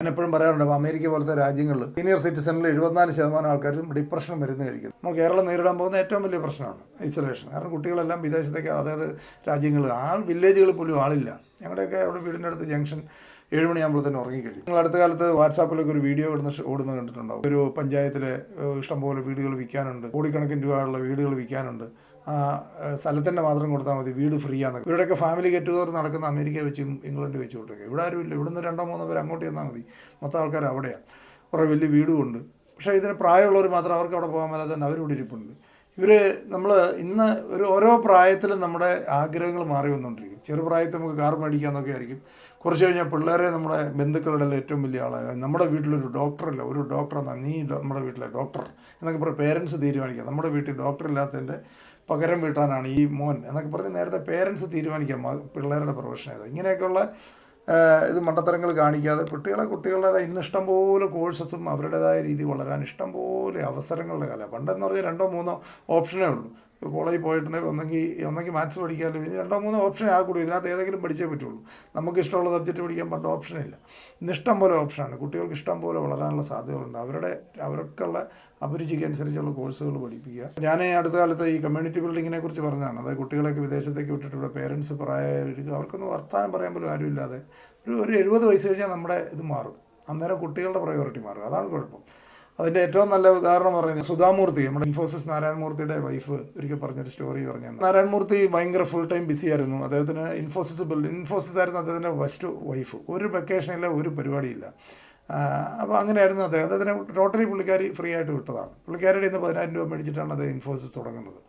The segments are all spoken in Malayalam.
ഞാൻ എപ്പോഴും പറയാറുണ്ട്, അമേരിക്ക പോലത്തെ രാജ്യങ്ങളിൽ സീനിയർ സിറ്റിസണിൽ 74% ആൾക്കാരും ഡിപ്രഷൻ മരുന്ന് കഴിക്കുന്നു. നമ്മൾ കേരളം നേരിടാൻ പോകുന്ന ഏറ്റവും വലിയ പ്രശ്നമാണ് ഐസൊലേഷൻ. കാരണം കുട്ടികളെല്ലാം വിദേശത്തേക്ക്, അതായത് രാജ്യങ്ങളിൽ വില്ലേജുകളിൽ പോലും ആളില്ല. ഞങ്ങളുടെയൊക്കെ അവിടെ വീടിൻ്റെ അടുത്ത് ജംഗ്ഷൻ 7 മണിയാകുമ്പോൾ തന്നെ ഉറങ്ങിക്കഴിയും. നിങ്ങൾ അടുത്ത കാലത്ത് വാട്സാപ്പിലൊക്കെ ഒരു വീഡിയോ ഓടുന്നത് കണ്ടിട്ടുണ്ടാവും. ഒരു പഞ്ചായത്തിലെ ഇഷ്ടംപോലെ വീടുകൾ വിൽക്കാനുണ്ട്, കോടിക്കണക്കിന് രൂപയുള്ള വീടുകൾ വിൽക്കാനുണ്ട്. സ്ഥലത്തിൻ്റെ മാത്രം കൊടുത്താൽ മതി, വീട് ഫ്രീ ആണ്. ഇവരുടെയൊക്കെ ഫാമിലി ഗെറ്റ് ടുഗദർ നടക്കുന്ന അമേരിക്ക വെച്ചും ഇംഗ്ലണ്ട് വെച്ച് വിട്ടേക്ക്. ഇവിടെ ആരുമില്ല. ഇവിടുന്ന് 2-3 പേർ അങ്ങോട്ട് ചെന്നാൽ മതി, മൊത്തം ആൾക്കാർ അവിടെയാണ്. കുറേ വലിയ വീടുമുണ്ട്. പക്ഷേ ഇതിന് പ്രായമുള്ളവർ മാത്രം, അവർക്ക് അവിടെ പോകാൻ മേലെ തന്നെ അവരിവിടെ ഇരിപ്പുണ്ട്. നമ്മൾ ഇന്ന് ഓരോ പ്രായത്തിലും നമ്മുടെ ആഗ്രഹങ്ങൾ മാറി വന്നുകൊണ്ടിരിക്കും. ചെറുപ്രായത്തിൽ നമുക്ക് കാർ മേടിക്കാമെന്നൊക്കെ ആയിരിക്കും. കുറച്ച് കഴിഞ്ഞാൽ പിള്ളേരെ നമ്മുടെ ബന്ധുക്കളുടെ ഏറ്റവും വലിയ ആളാണ്. നമ്മുടെ വീട്ടിലൊരു ഡോക്ടറില്ല, ഒരു ഡോക്ടർ എന്നാൽ നീ നമ്മുടെ വീട്ടിലെ ഡോക്ടർ എന്നൊക്കെ പറഞ്ഞ് പേരൻസ് തീരുമാനിക്കുക. നമ്മുടെ വീട്ടിൽ ഡോക്ടർ ഇല്ലാത്തതിൻ്റെ പകരം വീട്ടാനാണ് ഈ മോൻ എന്നൊക്കെ പറഞ്ഞ് നേരത്തെ പേരൻസ് തീരുമാനിക്കാം പിള്ളേരുടെ പ്രൊഫഷൻ ഏത്. ഇങ്ങനെയൊക്കെയുള്ള ഇത് മണ്ടത്തരങ്ങൾ കാണിക്കാതെ കുട്ടികളുടേതായ ഇന്ന് ഇഷ്ടംപോലെ കോഴ്സസും അവരുടേതായ രീതി വളരാൻ ഇഷ്ടംപോലെ അവസരങ്ങളുടെ കാലം. പണ്ടെന്ന് പറഞ്ഞാൽ 2-3 ഓപ്ഷനേ ഉള്ളൂ. കോളേജിൽ പോയിട്ടുണ്ടെങ്കിൽ ഒന്നെങ്കിൽ മാത്സ് പഠിക്കാമല്ലോ, ഇതിന് 2-3 ഓപ്ഷനേ ആകൂടും. ഇതിനകത്ത് ഏതെങ്കിലും പഠിച്ചേ പറ്റുള്ളൂ. നമുക്ക് ഇഷ്ടമുള്ള സബ്ജക്റ്റ് പഠിക്കാൻ പണ്ട് ഓപ്ഷനില്ല. ഇന്ന് ഇഷ്ടം പോലെ ഓപ്ഷനാണ്. കുട്ടികൾക്ക് ഇഷ്ടം പോലെ വളരാനുള്ള സാധ്യതകളുണ്ട്. അവർക്കുള്ള അഭിരുചിക്ക് അനുസരിച്ചുള്ള കോഴ്സുകൾ പഠിപ്പിക്കുക. ഞാൻ അടുത്ത കാലത്ത് ഈ കമ്മ്യൂണിറ്റി ബിൽഡിങ്ങിനെ കുറിച്ച് പറഞ്ഞതാണ്. അതായത് കുട്ടികളൊക്കെ വിദേശത്തേക്ക് വിട്ടിട്ട് ഇവിടെ പേരൻസ് പ്രായമായിരിക്കും, അവർക്കൊന്നും വർത്തമാനം പറയാൻ പോലും ആരുമില്ലാതെ ഒരു 70 വയസ്സ് കഴിഞ്ഞാൽ നമ്മുടെ ഇത് മാറും. അന്നേരം കുട്ടികളുടെ പ്രയോറിറ്റി മാറും. അതാണ് കുഴപ്പം. അതിൻ്റെ ഏറ്റവും നല്ല ഉദാഹരണം പറയുന്നത് സുധാമൂർത്തി, നമ്മുടെ ഇൻഫോസിസ് നാരായണമൂർത്തിയുടെ വൈഫ് ഒരിക്കൽ പറഞ്ഞൊരു സ്റ്റോറി പറഞ്ഞു. നാരായണമൂർത്തി ഭയങ്കര ഫുൾ ടൈം ബിസി ആയിരുന്നു. അദ്ദേഹത്തിന് ഇൻഫോസിസ് ആയിരുന്നു അദ്ദേഹത്തിൻ്റെ ഫസ്റ്റ് വൈഫ്. ഒരു വെക്കേഷനില്ല, ഒരു പരിപാടിയില്ല. അപ്പോൾ അങ്ങനെയായിരുന്നു അദ്ദേഹത്തിന് ടോട്ടലി പുള്ളിക്കാരി ഫ്രീ ആയിട്ട് വിട്ടതാണ്. പുള്ളിക്കാരിയുടെ ഇന്ന് 10,000 രൂപ മേടിച്ചിട്ടാണ് അത് ഇൻഫോസിസ് തുടങ്ങുന്നത്.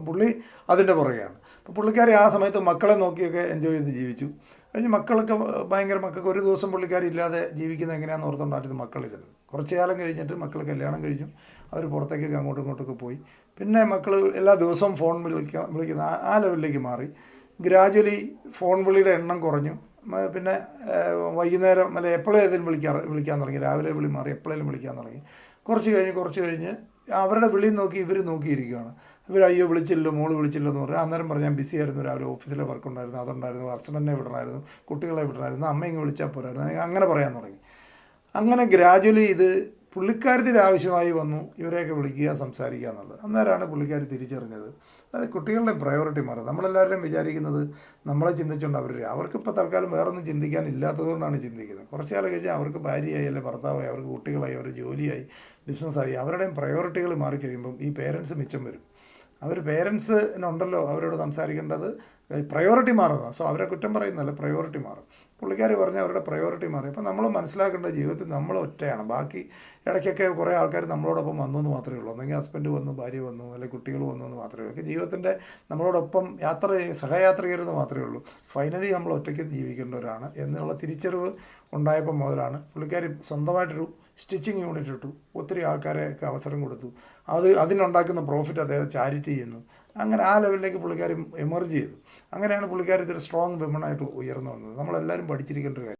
പുള്ളി അതിൻ്റെ പുറകെയാണ്. അപ്പോൾ പുള്ളിക്കാരി ആ സമയത്ത് മക്കളെ നോക്കിയൊക്കെ എൻജോയ് ചെയ്ത് ജീവിച്ചു. കഴിഞ്ഞ് മക്കൾക്ക് ഒരു ദിവസം പുള്ളിക്കാരി ഇല്ലാതെ ജീവിക്കുന്നത് എങ്ങനെയാണെന്ന് ഓർത്തുകൊണ്ടായിരുന്നു മക്കളിരുന്നത്. കുറച്ച് കാലം കഴിഞ്ഞിട്ട് മക്കൾ കല്യാണം കഴിച്ചു. അവർ പുറത്തേക്കൊക്കെ അങ്ങോട്ടും ഇങ്ങോട്ടൊക്കെ പോയി. പിന്നെ മക്കൾ എല്ലാ ദിവസവും ഫോൺ വിളിക്കുന്ന ആ ലെവലിലേക്ക് മാറി. ഗ്രാജ്വലി ഫോൺ വിളിയുടെ എണ്ണം കുറഞ്ഞു. പിന്നെ വൈകുന്നേരം അല്ലെ എപ്പോഴേലും വിളിക്കാൻ തുടങ്ങി. രാവിലെ വിളി മാറി എപ്പോഴേലും വിളിക്കാൻ തുടങ്ങി. കുറച്ച് കഴിഞ്ഞ് അവരുടെ വിളി നോക്കി ഇവർ നോക്കിയിരിക്കുകയാണ്. അയ്യോ വിളിച്ചില്ലോ, മോള് വിളിച്ചില്ലോ എന്ന് പറഞ്ഞാൽ അന്നേരം പറഞ്ഞാൽ ബിസി ആയിരുന്നു, രാവിലെ ഓഫീസിലെ വർക്ക് ഉണ്ടായിരുന്നു, അതുണ്ടായിരുന്നു, ഹസ്ബൻഡിനെ വിടണമായിരുന്നു, കുട്ടികളെ വിടണമായിരുന്നു, അമ്മ ഇങ്ങ് വിളിച്ചാൽ പോരായിരുന്നു, അങ്ങനെ പറയാൻ തുടങ്ങി. അങ്ങനെ ഗ്രാജ്വലി ഇത് പുള്ളിക്കാരത്തിൻ്റെ ആവശ്യമായി വന്നു, ഇവരെയൊക്കെ വിളിക്കുക, സംസാരിക്കുക എന്നുള്ളത്. അന്നേരമാണ് പുള്ളിക്കാർ തിരിച്ചറിഞ്ഞത് അത് കുട്ടികളുടെ പ്രയോറിറ്റി മാറും. നമ്മളെല്ലാവരും വിചാരിക്കുന്നത് നമ്മളെ ചിന്തിച്ചുകൊണ്ട് അവർക്കിപ്പോൾ തൽക്കാലം വേറൊന്നും ചിന്തിക്കാൻ ഇല്ലാത്തതുകൊണ്ടാണ് ചിന്തിക്കുന്നത്. കുറച്ച് കാലം കഴിഞ്ഞാൽ അവർക്ക് ഭാര്യയായി, അല്ലെങ്കിൽ ഭർത്താവായി, അവർക്ക് കുട്ടികളായി, അവർ ജോലിയായി, ബിസിനസ്സായി, അവരുടെയും പ്രയോറിറ്റികൾ മാറിക്കഴിയുമ്പം ഈ പേരൻസ് മിച്ചം വരും. പേരൻസിനുണ്ടല്ലോ അവരോട് സംസാരിക്കേണ്ടത്, പ്രയോറിറ്റി മാറുന്നതാണ്. സോ അവരെ കുറ്റം പറയുന്നതല്ല, പ്രയോറിറ്റി മാറും. പുള്ളിക്കാർ പറഞ്ഞാൽ അവരുടെ പ്രയോറിറ്റി മാറി. അപ്പോൾ നമ്മൾ മനസ്സിലാക്കേണ്ട ജീവിതത്തിൽ നമ്മൾ ഒറ്റയാണ്. ബാക്കി ഇടയ്ക്കൊക്കെ കുറേ ആൾക്കാർ നമ്മളോടൊപ്പം വന്നു എന്ന് മാത്രമേ ഉള്ളൂ. ഒന്നെങ്കിൽ ഹസ്ബൻഡ് വന്നു, ഭാര്യ വന്നു, അല്ലെങ്കിൽ കുട്ടികൾ വന്നു എന്ന് മാത്രമേ ഉള്ളൂ. ജീവിതത്തിൻ്റെ നമ്മളോടൊപ്പം സഹയാത്രികരെന്ന് മാത്രമേ ഉള്ളൂ. ഫൈനലി നമ്മൾ ഒറ്റയ്ക്ക് ജീവിക്കേണ്ടവരാണ് എന്നുള്ള തിരിച്ചറിവ് ഉണ്ടായപ്പോൾ മുതലാണ് പുള്ളിക്കാർ സ്വന്തമായിട്ടൊരു സ്റ്റിച്ചിങ് യൂണിറ്റ് ഇട്ടു. ഒത്തിരി ആൾക്കാരെയൊക്കെ അവസരം കൊടുത്തു. അതിനുണ്ടാക്കുന്ന പ്രോഫിറ്റ് അദ്ദേഹം ചാരിറ്റി ചെയ്യുന്നു. അങ്ങനെ ആ ലെവലിലേക്ക് പുള്ളിക്കാർ എമർജ് ചെയ്തു. അങ്ങനെയാണ് പുള്ളിക്കാർ ഇതൊരു സ്ട്രോങ് വിമണായിട്ട് ഉയർന്നു വന്നത്. നമ്മളെല്ലാവരും പഠിച്ചിരിക്കേണ്ട ഒരു കാര്യം.